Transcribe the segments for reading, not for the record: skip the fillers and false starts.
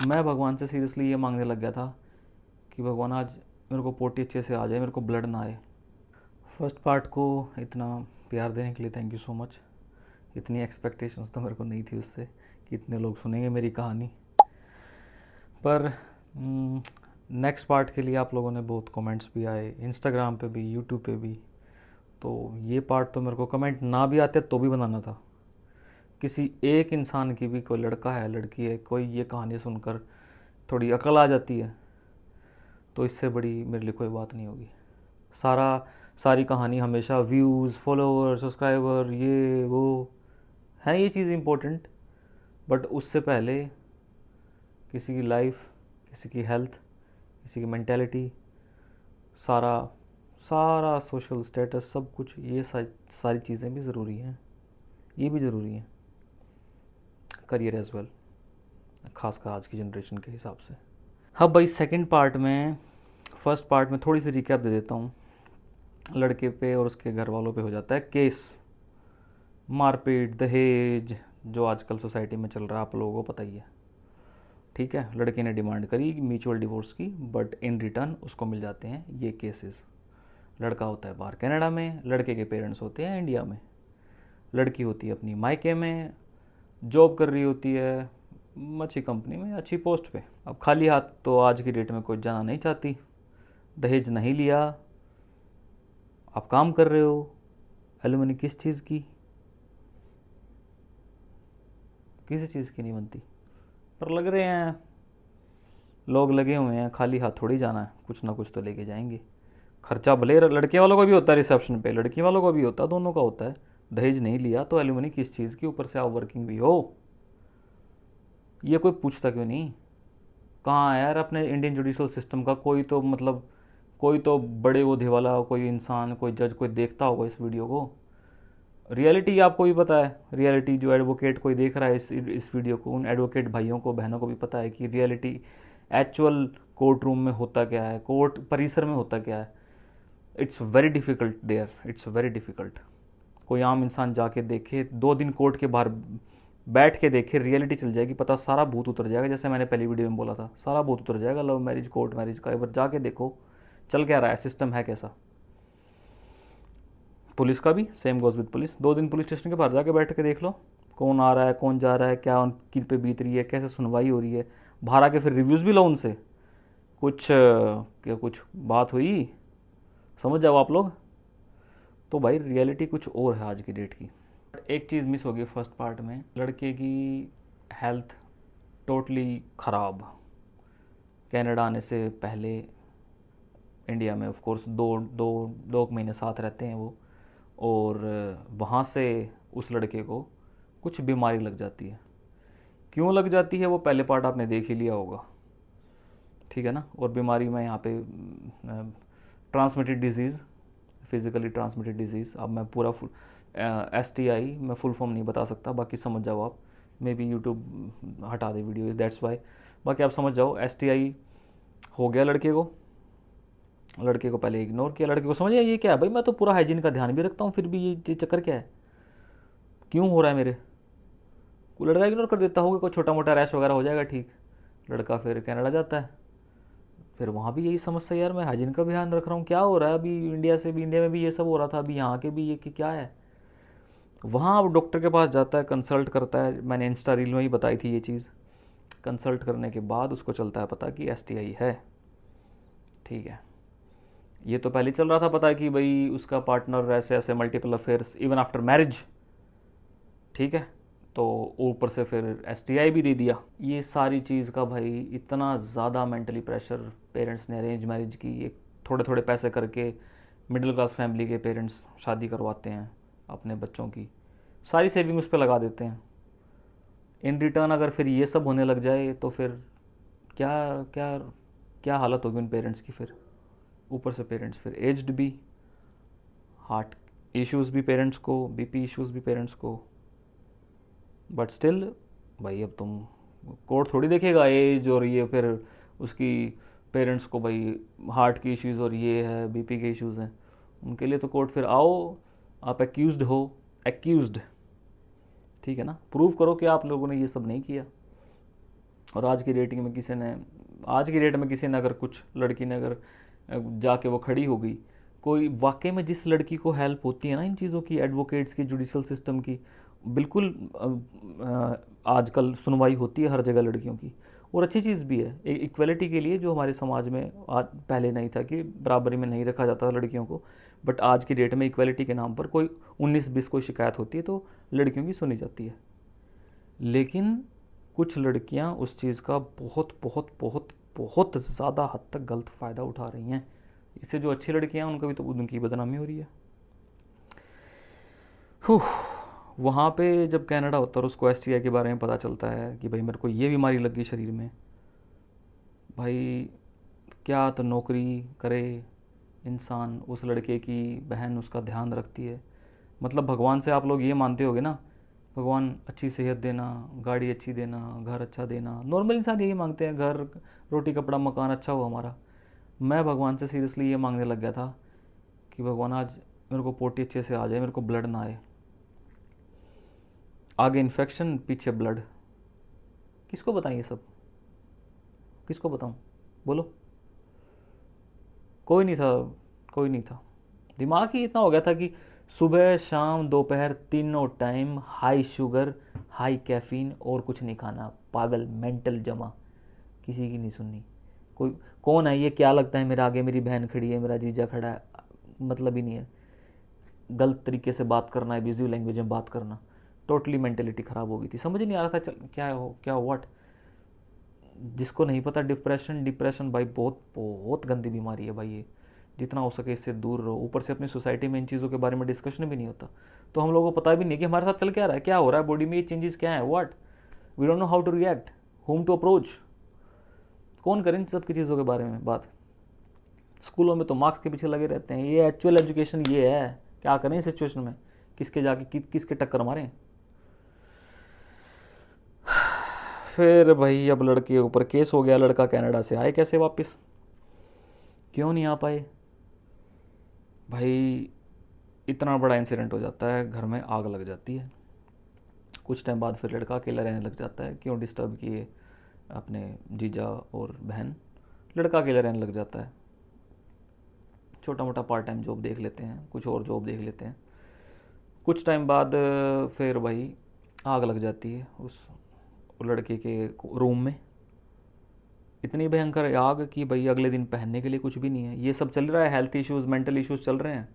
मैं भगवान से सीरियसली ये मांगने लग गया था कि भगवान आज मेरे को पोटी अच्छे से आ जाए, मेरे को ब्लड ना आए। फर्स्ट पार्ट को इतना प्यार देने के लिए थैंक यू सो मच। इतनी एक्सपेक्टेशंस तो मेरे को नहीं थी उससे कि इतने लोग सुनेंगे मेरी कहानी। पर नेक्स्ट पार्ट के लिए आप लोगों ने बहुत कमेंट्स भी आए, इंस्टाग्राम पे भी, यूट्यूब पे भी। तो ये पार्ट तो मेरे को कमेंट ना भी आते तो भी बनाना था। किसी एक इंसान की भी, कोई लड़का है लड़की है, कोई ये कहानी सुनकर थोड़ी अकल आ जाती है तो इससे बड़ी मेरे लिए कोई बात नहीं होगी। सारा सारी कहानी हमेशा व्यूज़, फॉलोअर, सब्सक्राइबर, ये वो है, ये चीज़ इम्पोर्टेंट। बट उससे पहले किसी की लाइफ, किसी की हेल्थ, किसी की मेंटेलिटी, सारा सारा सोशल स्टेटस, सब कुछ, ये सारी चीज़ें भी ज़रूरी हैं। ये भी ज़रूरी है, करियर एज वेल, खासकर आज की जनरेशन के हिसाब से। हाँ भाई, सेकंड पार्ट में, फर्स्ट पार्ट में थोड़ी सी रिकैप दे देता हूँ। लड़के पे और उसके घर वालों पे हो जाता है केस, मारपीट, दहेज, जो आजकल सोसाइटी में चल रहा है, आप लोगों को पता ही है। ठीक है, लड़के ने डिमांड करी म्यूचुअल डिवोर्स की, बट इन रिटर्न उसको मिल जाते हैं ये केसेस। लड़का होता है बाहर कनाडा में, लड़के के पेरेंट्स होते हैं इंडिया में। लड़की होती है अपनी मायके में, जॉब कर रही होती है अच्छी कंपनी में, अच्छी पोस्ट पे। अब खाली हाथ तो आज की डेट में कोई जाना नहीं चाहती। दहेज नहीं लिया, आप काम कर रहे हो, एलुमनी किस चीज़ की, किसी चीज़ की नहीं बनती। पर लग रहे हैं लोग, लगे हुए हैं, खाली हाथ थोड़ी जाना है, कुछ ना कुछ तो लेके जाएंगे। खर्चा भले लड़के वालों का भी होता है रिसेप्शन पे, लड़की वालों का भी होता है, दोनों का होता है। दहेज नहीं लिया तो एलुमनी किस चीज़ की, ऊपर से आप वर्किंग भी हो, ये कोई पूछता क्यों नहीं? कहाँ है यार अपने इंडियन जुडिशल सिस्टम का कोई तो, मतलब कोई तो बड़े ओहदे वाला कोई इंसान, कोई जज, कोई देखता होगा इस वीडियो को। रियलिटी आपको भी पता है, रियलिटी जो एडवोकेट कोई देख रहा है इस वीडियो को, उन एडवोकेट भाइयों को, बहनों को भी पता है कि रियलिटी एक्चुअल कोर्ट रूम में होता क्या है, कोर्ट परिसर में होता क्या है। It's very difficult there, it's very difficult. कोई आम इंसान जाके देखे, 2 दिन कोर्ट के बाहर बैठ के देखे, रियलिटी चल जाएगी पता, सारा भूत उतर जाएगा। जैसे मैंने पहली वीडियो में बोला था, सारा भूत उतर जाएगा लव मैरिज, कोर्ट मैरिज का। एक बार जाके देखो चल क्या रहा है, सिस्टम है कैसा। पुलिस का भी सेम गोज विद पुलिस। 2 दिन पुलिस स्टेशन के बाहर जाके बैठ के देख लो, कौन आ रहा है, कौन जा रहा है, क्या उनकी पे बीत रही है, कैसे सुनवाई हो रही है। बाहर आके फिर रिव्यूज़ भी लो उनसे, कुछ क्या कुछ बात हुई, समझ जाओ आप लोग। तो भाई रियलिटी कुछ और है आज की डेट की। एक चीज़ मिस हो गई फर्स्ट पार्ट में, लड़के की हेल्थ टोटली ख़राब। कनाडा आने से पहले इंडिया में ऑफ कोर्स दो दो 2 महीने साथ रहते हैं वो, और वहाँ से उस लड़के को कुछ बीमारी लग जाती है। क्यों लग जाती है वो पहले पार्ट आपने देख ही लिया होगा, ठीक है ना। और बीमारी में यहाँ पे transmitted disease, physically transmitted disease. अब मैं पूरा फुल STI मैं फुल फॉर्म नहीं बता सकता, बाकी समझ जाओ आप। मे बी यूट्यूब हटा दे वीडियो, दैट्स वाई। बाकी आप समझ जाओ, STI हो गया लड़के को। लड़के को पहले इग्नोर किया, लड़के को समझ आया ये क्या है भाई, मैं तो पूरा हाइजीन का ध्यान भी रखता हूँ, फिर भी ये चक्कर क्या है, क्यों हो रहा है मेरे को। लड़का इग्नोर कर देता होगा, कोई छोटा मोटा रैश वगैरह हो जाएगा, ठीक। लड़का फिर कनाडा जाता है, फिर वहाँ भी यही समस्या, यार मैं हाइजीन का भी ध्यान रख रहा हूँ, क्या हो रहा है। अभी इंडिया से भी, इंडिया में भी ये सब हो रहा था, अभी यहाँ के भी ये कि क्या है। वहाँ अब डॉक्टर के पास जाता है, कंसल्ट करता है, मैंने इंस्टा रील में ही बताई थी ये चीज़। कंसल्ट करने के बाद उसको चलता है पता कि STI है, ठीक है। ये तो पहले चल रहा था पता कि भाई उसका पार्टनर ऐसे ऐसे multiple affairs even after marriage, ठीक है। तो ऊपर से फिर STI भी दे दिया। ये सारी चीज़ का भाई इतना ज़्यादा मेंटली प्रेशर, पेरेंट्स ने अरेंज मैरिज की, एक थोड़े थोड़े पैसे करके मिडिल क्लास फैमिली के पेरेंट्स शादी करवाते हैं अपने बच्चों की, सारी सेविंग उस पर लगा देते हैं। इन रिटर्न अगर फिर ये सब होने लग जाए तो फिर क्या क्या क्या हालत होगी उन पेरेंट्स की फिर। ऊपर से पेरेंट्स फिर एज्ड भी, हार्ट इश्यूज़ भी पेरेंट्स को, BP इश्यूज़ भी पेरेंट्स को। बट स्टिल भाई अब तुम, कोर्ट थोड़ी देखेगा एज और ये, फिर उसकी पेरेंट्स को भाई हार्ट की इश्यूज़ और ये है, BP के इश्यूज़ हैं, उनके लिए तो कोर्ट फिर आओ, आप एक्यूज्ड हो, एक्यूज्ड, ठीक है ना, प्रूव करो कि आप लोगों ने ये सब नहीं किया। और आज की डेट में किसी ने अगर कुछ लड़की ने अगर जाके वो खड़ी हो गई, कोई वाकई में जिस लड़की को हेल्प होती है ना इन चीज़ों की, एडवोकेट्स की, जुडिशल सिस्टम की, बिल्कुल आजकल सुनवाई होती है हर जगह लड़कियों की। और अच्छी चीज़ भी है इक्वलिटी के लिए, जो हमारे समाज में आज पहले नहीं था कि बराबरी में नहीं रखा जाता था लड़कियों को, बट आज की डेट में इक्वलिटी के नाम पर कोई 19-20 कोई शिकायत होती है तो लड़कियों की सुनी जाती है। लेकिन कुछ लड़कियां उस चीज़ का बहुत बहुत बहुत बहुत ज़्यादा हद तक गलत फ़ायदा उठा रही हैं। इससे जो अच्छी लड़कियां हैं उनका भी तो उनकी बदनामी हो रही है। वहाँ पे जब कनाडा होता है और उसको एस के बारे में पता चलता है कि भाई मेरे को ये बीमारी लग गई शरीर में, भाई क्या तो नौकरी करे इंसान, उस लड़के की बहन उसका ध्यान रखती है। मतलब भगवान से आप लोग ये मानते होगे ना, भगवान अच्छी सेहत देना, गाड़ी अच्छी देना, घर अच्छा देना, नॉर्मल इंसान यही मांगते हैं, घर रोटी कपड़ा मकान अच्छा हो हमारा। मैं भगवान से सीरियसली ये मांगने लग गया था कि भगवान आज मेरे को पोटी अच्छे से आ जाए, मेरे को ब्लड ना आए, आगे इन्फेक्शन पीछे ब्लड। किसको बताएं ये सब, किसको बताऊं, बोलो। कोई नहीं था, कोई नहीं था। दिमाग ही इतना हो गया था कि सुबह शाम दोपहर तीनों time high sugar high caffeine और कुछ नहीं खाना, पागल मेंटल जमा, किसी की नहीं सुननी। कोई कौन है ये, क्या लगता है मेरे आगे मेरी बहन खड़ी है, मेरा जीजा खड़ा है, मतलब ही नहीं है। गलत तरीके से बात करना, एब्यूजिव लैंग्वेज में बात करना, टोटली मेंटेलिटी ख़राब हो गई थी, समझ नहीं आ रहा था चल क्या व्हाट। जिसको नहीं पता, डिप्रेशन डिप्रेशन भाई बहुत बहुत गंदी बीमारी है भाई ये, जितना हो सके इससे दूर रहो। ऊपर से अपनी सोसाइटी में इन चीज़ों के बारे में डिस्कशन भी नहीं होता, तो हम लोगों को पता भी नहीं कि हमारे साथ चल क्या रहा है, क्या हो रहा है बॉडी में, ये चेंजेस क्या है, what we don't know how to react, home to approach. कौन करे इन सब की चीज़ों के बारे में बात। स्कूलों में तो मार्क्स के पीछे लगे रहते हैं, ये एक्चुअल एजुकेशन ये है, क्या करें इस सिचुएशन में, किसके जाके किसके टक्कर मारें। फिर भाई अब लड़के के ऊपर केस हो गया, लड़का कनाडा से आए कैसे वापस, क्यों नहीं आ पाए भाई। इतना बड़ा इंसिडेंट हो जाता है, घर में आग लग जाती है। कुछ टाइम बाद फिर लड़का अकेला रहने लग जाता है, क्यों डिस्टर्ब किए अपने जीजा और बहन, लड़का अकेला रहने लग जाता है। छोटा मोटा पार्ट टाइम जॉब देख लेते हैं, कुछ और जॉब देख लेते हैं। कुछ टाइम बाद फिर भाई आग लग जाती है उस लड़के के रूम में। इतनी भयंकर आग कि भाई अगले दिन पहनने के लिए कुछ भी नहीं है। ये सब चल रहा है, हेल्थ इश्यूज़ मेंटल इश्यूज़ चल रहे हैं।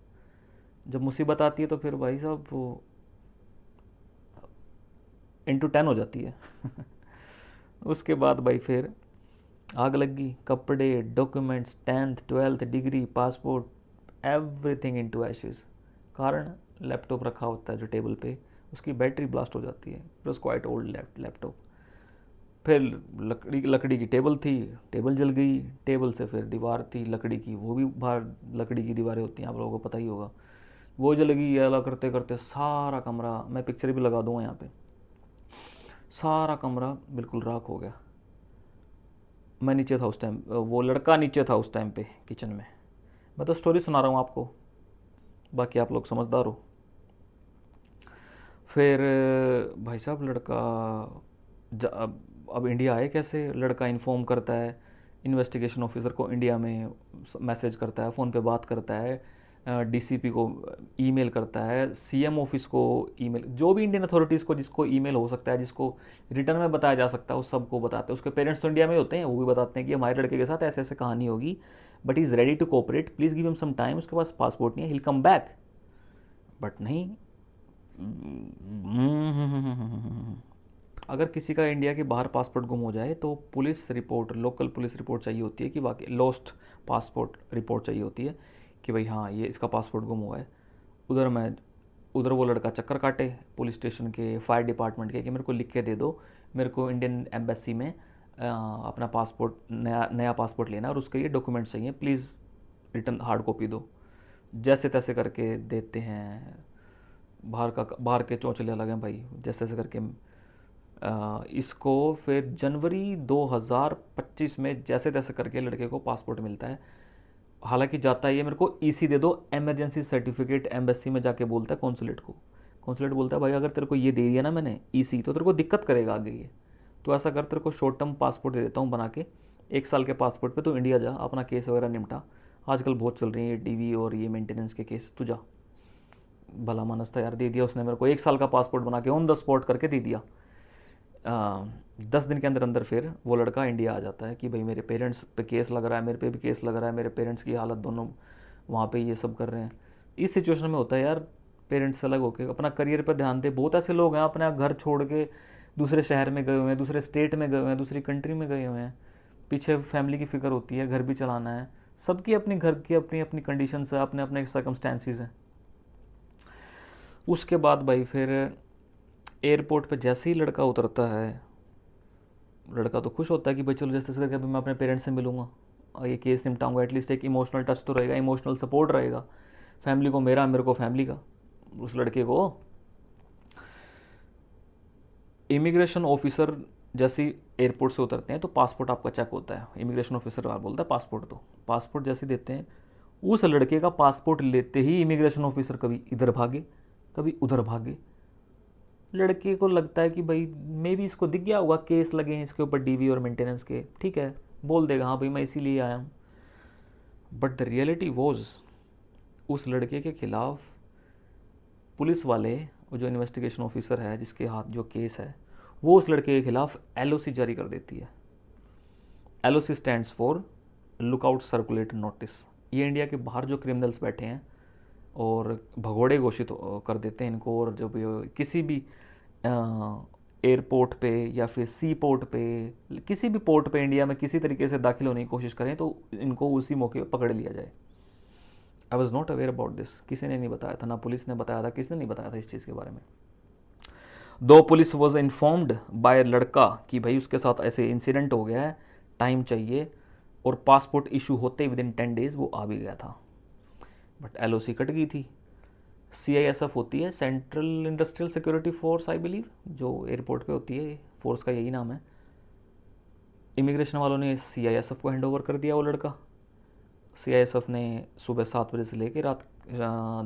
जब मुसीबत आती है तो फिर भाई साहब वो इंटू 10 हो जाती है। उसके बाद भाई फिर आग लग गई, कपड़े, documents, 10th 12th degree, passport, everything into ashes. कारण लैपटॉप रखा होता है जो टेबल पे, उसकी बैटरी ब्लास्ट हो जाती है, प्लस क्वाइट ओल्ड लैपटॉप। फिर लकड़ी की टेबल थी, टेबल जल गई। टेबल से फिर दीवार थी लकड़ी की, वो भी बाहर लकड़ी की दीवारें होती हैं, आप लोगों को पता ही होगा, वो जल गई। ये अलग करते करते सारा कमरा, मैं पिक्चर भी लगा दूँगा यहाँ पे, सारा कमरा बिल्कुल राख हो गया। मैं नीचे था उस टाइम, वो लड़का नीचे था उस टाइम पे किचन में। मैं तो स्टोरी सुना रहा हूँ आपको, बाकी आप लोग समझदार हो। फिर भाई साहब लड़का अब इंडिया आए कैसे, लड़का इन्फॉर्म करता है इन्वेस्टिगेशन ऑफिसर को, इंडिया में मैसेज करता है, फ़ोन पे बात करता है, डीसीपी को ईमेल करता है, सीएम ऑफिस को ईमेल, जो भी इंडियन अथॉरिटीज़ को जिसको ईमेल हो सकता है, जिसको रिटर्न में बताया जा सकता है, उस सबको बताते हैं। उसके पेरेंट्स तो इंडिया में होते हैं, वो भी बताते हैं कि हमारे लड़के के साथ ऐसे ऐसे कहानी होगी, but is ready to cooperate, please give him some time, उसके पास पासपोर्ट नहीं है, हिल कम बैक। बट नहीं, अगर किसी का इंडिया के बाहर पासपोर्ट गुम हो जाए तो police report, local police report चाहिए होती है कि वाकई लॉस्ट पासपोर्ट रिपोर्ट चाहिए होती है कि भाई हाँ ये इसका पासपोर्ट गुम हुआ है। उधर वो लड़का चक्कर काटे पुलिस स्टेशन के, फायर डिपार्टमेंट के, कि मेरे को लिख के दे दो, मेरे को इंडियन एम्बेसी में अपना पासपोर्ट, नया पासपोर्ट लेना और उसके लिए डॉक्यूमेंट्स चाहिए, प्लीज़ रिटर्न हार्ड कॉपी दो। जैसे तैसे करके देते हैं। बाहर के चौंचले अलग हैं भाई, जैसे तैसे करके इसको फिर जनवरी 2025 में जैसे तैसे करके लड़के को पासपोर्ट मिलता है। हालांकि जाता है ये, मेरे को ईसी दे दो, इमरजेंसी सर्टिफिकेट, एम्बेसी में जाके बोलता है कॉन्सुलेट को। कॉन्सुलेट बोलता है भाई अगर तेरे को ये दे दिया ना मैंने ईसी, तो तेरे को दिक्कत करेगा आगे ये, तो ऐसा कर, तेरे को शॉर्ट टर्म पासपोर्ट दे देता हूँ बना के, 1 साल के पासपोर्ट पे तो इंडिया जा, अपना केस वगैरह निपटा। आजकल बहुत चल रही है डीवी और ये मेंटेनेंस के केस, तू जा। भला मानस था यार, दे दिया उसने मेरे को 1 साल का पासपोर्ट बना के, ऑन द स्पॉट करके दे दिया। 10 दिन के अंदर अंदर फिर वो लड़का इंडिया आ जाता है कि भाई मेरे पेरेंट्स पे केस लग रहा है, मेरे पे भी केस लग रहा है, मेरे पेरेंट्स की हालत दोनों वहाँ पे ये सब कर रहे हैं। इस सिचुएशन में होता है यार, पेरेंट्स से अलग होकर अपना करियर पर ध्यान दे। बहुत ऐसे लोग हैं अपना घर छोड़ के दूसरे शहर में गए हुए हैं, दूसरे स्टेट में गए हुए हैं, दूसरी कंट्री में गए हुए हैं। पीछे फैमिली की फ़िक्र होती है, घर भी चलाना है। सबकी अपनी घर की अपनी अपनी कंडीशंस है, अपने अपने सर्कमस्टेंसेस हैं। उसके बाद भाई फिर एयरपोर्ट पे जैसे ही लड़का उतरता है, लड़का तो खुश होता है कि भाई चलो जैसे करके अभी मैं अपने पेरेंट्स से मिलूंगा और ये केस निपटाऊंगा, एटलीस्ट एक इमोशनल टच तो रहेगा, इमोशनल सपोर्ट रहेगा फैमिली को, मेरे को फैमिली का। उस लड़के को इमिग्रेशन ऑफिसर जैसे ही एयरपोर्ट से उतरते हैं तो पासपोर्ट आपका चेक होता है। इमिग्रेशन ऑफिसर बोलता है पासपोर्ट दो। पासपोर्ट जैसे देते हैं, उस लड़के का पासपोर्ट लेते ही इमिग्रेशन ऑफिसर कभी इधर भागे कभी उधर भागे। लड़के को लगता है कि भाई मे भी इसको दिख गया होगा केस लगे हैं इसके ऊपर डीवी और मेंटेनेंस के, ठीक है बोल देगा हाँ भाई मैं इसीलिए आया हूँ। बट द रियलिटी वॉज, उस लड़के के खिलाफ पुलिस वाले, वो जो इन्वेस्टिगेशन ऑफिसर है जिसके हाथ जो केस है, वो उस लड़के के खिलाफ एलओसी जारी कर देती है। LOC stands for lookout circulate notice. ये इंडिया के बाहर जो क्रिमिनल्स बैठे हैं और भगोड़े घोषित कर देते हैं इनको, और जब किसी भी एयरपोर्ट पे या फिर सी पोर्ट पे, किसी भी पोर्ट पे इंडिया में किसी तरीके से दाखिल होने की कोशिश करें तो इनको उसी मौके पर पकड़ लिया जाए। I was not aware about this, किसी ने नहीं बताया था, ना पुलिस ने बताया था, किसी ने नहीं बताया था इस चीज़ के बारे में। दो पुलिस वॉज इन्फॉर्म्ड बाय लड़का कि भाई उसके साथ ऐसे इंसिडेंट हो गया है, टाइम चाहिए, और पासपोर्ट इशू होते ही विदिन 10 डेज वो आ भी गया था। बट एलओसी कट गई थी। CISF होती है, central industrial security force I believe, जो एयरपोर्ट पे होती है, फोर्स का यही नाम है। इमिग्रेशन वालों ने CISF को हैंड ओवर कर दिया वो लड़का। CISF ने सुबह 7 बजे से लेकर रात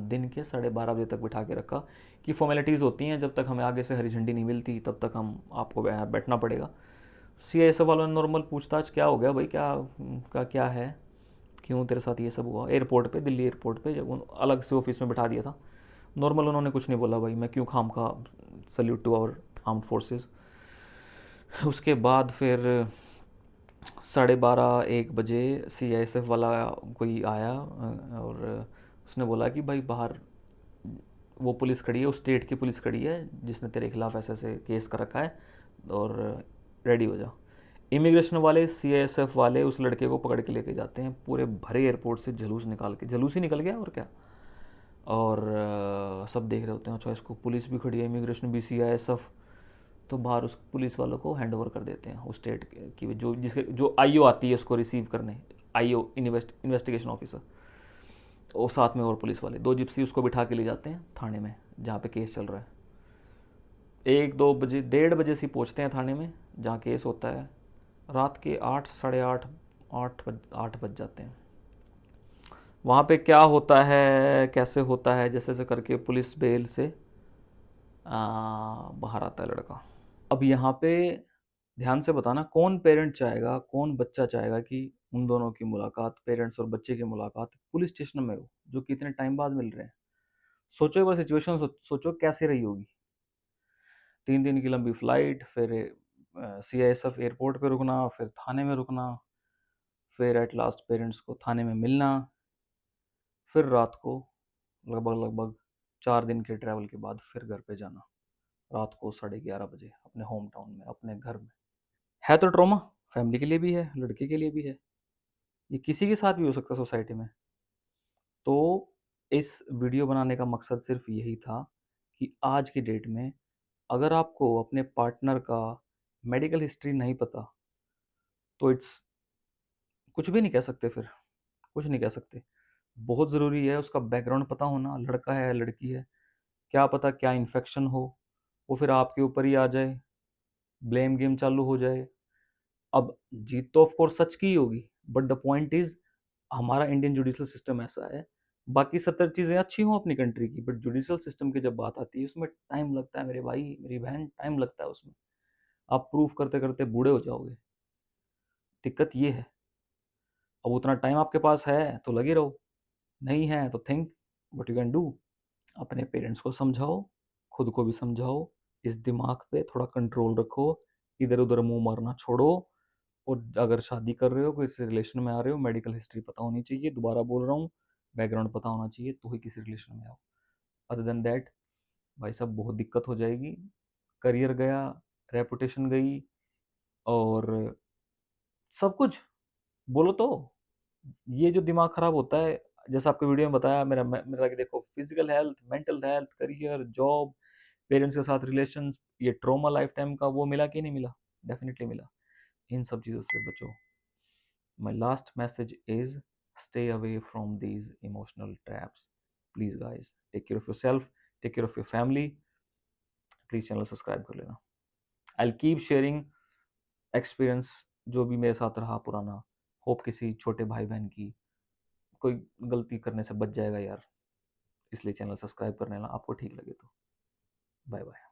दिन के 12:30 बजे तक बिठा के रखा कि फॉर्मेलिटीज़ होती हैं, जब तक हमें आगे से हरी झंडी नहीं मिलती तब तक हम आपको बैठना पड़ेगा। CISF वालों ने नॉर्मल पूछताछ, क्या हो गया भाई, क्या है, क्यों तेरे साथ ये सब हुआ। एयरपोर्ट पे, दिल्ली एयरपोर्ट पे जब अलग से ऑफिस में बिठा दिया था, नॉर्मल उन्होंने कुछ नहीं बोला भाई, मैं क्यों खाम खा, salute to our armed forces. उसके बाद फिर 12:30-1 बजे CISF वाला कोई आया और उसने बोला कि भाई बाहर वो पुलिस खड़ी है, उस स्टेट की पुलिस खड़ी है जिसने तेरे खिलाफ ऐसे ऐसे केस कर रखा है, और रेडी हो जा। इमिग्रेशन वाले, CISF वाले उस लड़के को पकड़ के लेके जाते हैं, पूरे भरे एयरपोर्ट से जुलूस निकाल के, जुलूस ही निकल गया और क्या। और सब देख रहे होते हैं, अच्छा इसको, पुलिस भी खड़ी है, इमिग्रेशन भी, CISF, तो बाहर उस पुलिस वालों को हैंड ओवर कर देते हैं उस स्टेट की, जो जिसके जो IO आती है उसको रिसीव करने, IO इन्वेस्टिगेशन ऑफिसर, और साथ में और पुलिस वाले 2 जिप्सी उसको बिठा के ले जाते हैं थाने में जहाँ पे केस चल रहा है। 1-2 बजे, 1:30 बजे से पहुँचते हैं थाने में जहाँ केस होता है। रात के 8, साढ़े 8, 8 बज जाते हैं। वहाँ पे क्या होता है, कैसे होता है, जैसे जैसे करके पुलिस बेल से बाहर आता है लड़का। अब यहाँ पे ध्यान से बताना, कौन पेरेंट चाहेगा, कौन बच्चा चाहेगा कि उन दोनों की मुलाकात, पेरेंट्स और बच्चे की मुलाकात पुलिस स्टेशन में हो, जो कि इतने टाइम बाद मिल रहे हैं। सोचो एक बार सिचुएशन, सोचो कैसे रही होगी। 3 दिन की लंबी फ्लाइट, फिर CISF एयरपोर्ट पे रुकना, फिर थाने में रुकना, फिर एट लास्ट पेरेंट्स को थाने में मिलना, फिर रात को लगभग लगभग 4 दिन के ट्रैवल के बाद फिर घर पे जाना, रात को 11:30 बजे अपने होम टाउन में, अपने घर में। है तो ट्रॉमा, फैमिली के लिए भी है, लड़के के लिए भी है, ये किसी के साथ भी हो सकता है सोसाइटी में। तो इस वीडियो बनाने का मकसद सिर्फ यही था कि आज की डेट में अगर आपको अपने पार्टनर का मेडिकल हिस्ट्री नहीं पता तो इट्स, कुछ भी नहीं कह सकते, फिर कुछ नहीं कह सकते। बहुत ज़रूरी है उसका बैकग्राउंड पता होना, लड़का है लड़की है, क्या पता क्या इन्फेक्शन हो, वो फिर आपके ऊपर ही आ जाए, ब्लेम गेम चालू हो जाए। अब जीत तो ऑफ कोर्स सच की ही होगी, बट द पॉइंट इज, हमारा इंडियन जुडिशल सिस्टम ऐसा है, बाकी 70 चीज़ें अच्छी हों अपनी कंट्री की, बट जुडिशल सिस्टम की जब बात आती है उसमें टाइम लगता है मेरे भाई मेरी बहन, टाइम लगता है उसमें। आप प्रूफ करते करते बूढ़े हो जाओगे। दिक्कत ये है। अब उतना टाइम आपके पास है तो लगे रहो, नहीं है तो think what you can do. अपने पेरेंट्स को समझाओ, खुद को भी समझाओ, इस दिमाग पे थोड़ा कंट्रोल रखो, इधर उधर मुंह मारना छोड़ो। और अगर शादी कर रहे हो, किसी रिलेशन में आ रहे हो, मेडिकल हिस्ट्री पता होनी चाहिए, दोबारा बोल रहा हूँ, बैकग्राउंड पता होना चाहिए, तो ही किसी रिलेशन में आओ। अदर देन दैट भाई साहब बहुत दिक्कत हो जाएगी। करियर गया, रेपुटेशन गई, और सब कुछ। बोलो तो, ये जो दिमाग खराब होता है, जैसा आपको वीडियो में बताया, मेरा कि देखो, physical health, mental health, career, job, parents के साथ रिलेशंस, ये ट्रॉमा लाइफ टाइम का, वो मिला कि नहीं मिला? डेफिनेटली मिला। इन सब चीज़ों से बचो। My last message is stay away from these emotional traps. Please guys, take care of yourself, take care of your family. Please channel subscribe कर लेना। I'll keep sharing experience जो भी मेरे साथ रहा पुराना। होप किसी छोटे भाई बहन की कोई गलती करने से बच जाएगा यार। इसलिए चैनल सब्सक्राइब कर लेना, आपको ठीक लगे तो। Bye bye.